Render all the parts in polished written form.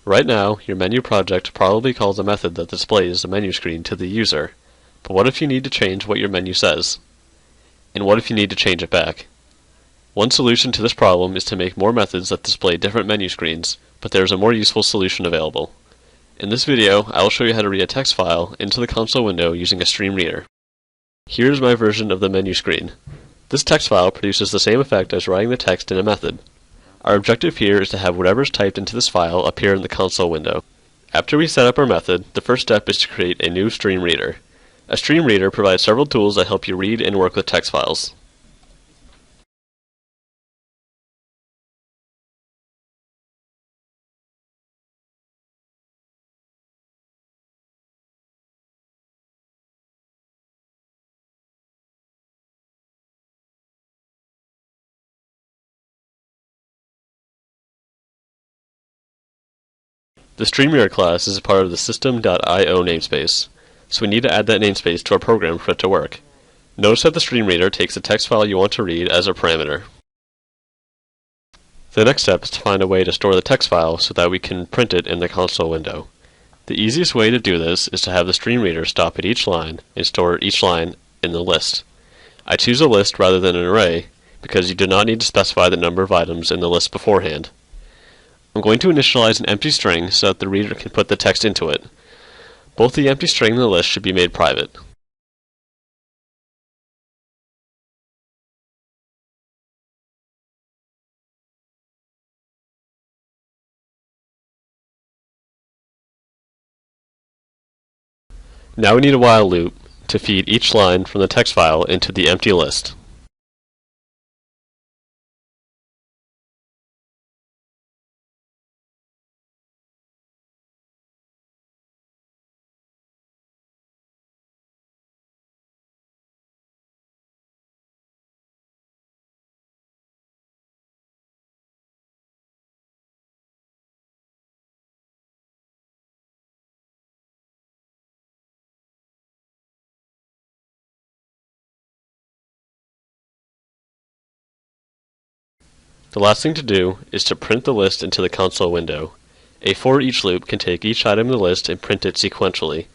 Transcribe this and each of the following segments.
Right now, your menu project probably calls a method that displays the menu screen to the user. But what if you need to change what your menu says? And what if you need to change it back? One solution to this problem is to make more methods that display different menu screens, but there is a more useful solution available. In this video, I will show you how to read a text file into the console window using a stream reader. Here is my version of the menu screen. This text file produces the same effect as writing the text in a method. Our objective here is to have whatever is typed into this file appear in the console window. After we set up our method, the first step is to create a new stream reader. A stream reader provides several tools that help you read and work with text files. The stream reader class is a part of the system.io namespace, so we need to add that namespace to our program for it to work. Notice that the stream reader takes the text file you want to read as a parameter. The next step is to find a way to store the text file so that we can print it in the console window. The easiest way to do this is to have the stream reader stop at each line and store each line in the list. I choose a list rather than an array because you do not need to specify the number of items in the list beforehand. I'm going to initialize an empty string so that the reader can put the text into it. Both the empty string and the list should be made private. Now we need a while loop to feed each line from the text file into the empty list. The last thing to do is to print the list into the console window. A for each loop can take each item in the list and print it sequentially.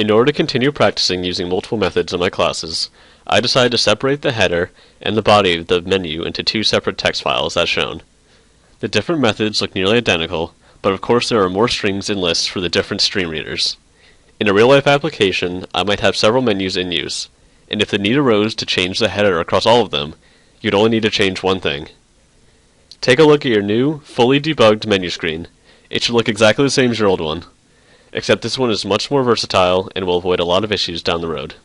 In order to continue practicing using multiple methods in my classes, I decided to separate the header and the body of the menu into two separate text files as shown. The different methods look nearly identical, but of course there are more strings and lists for the different stream readers. In a real-life application, I might have several menus in use, and if the need arose to change the header across all of them, you'd only need to change one thing. Take a look at your new, fully debugged menu screen. It should look exactly the same as your old one, except this one is much more versatile and will avoid a lot of issues down the road.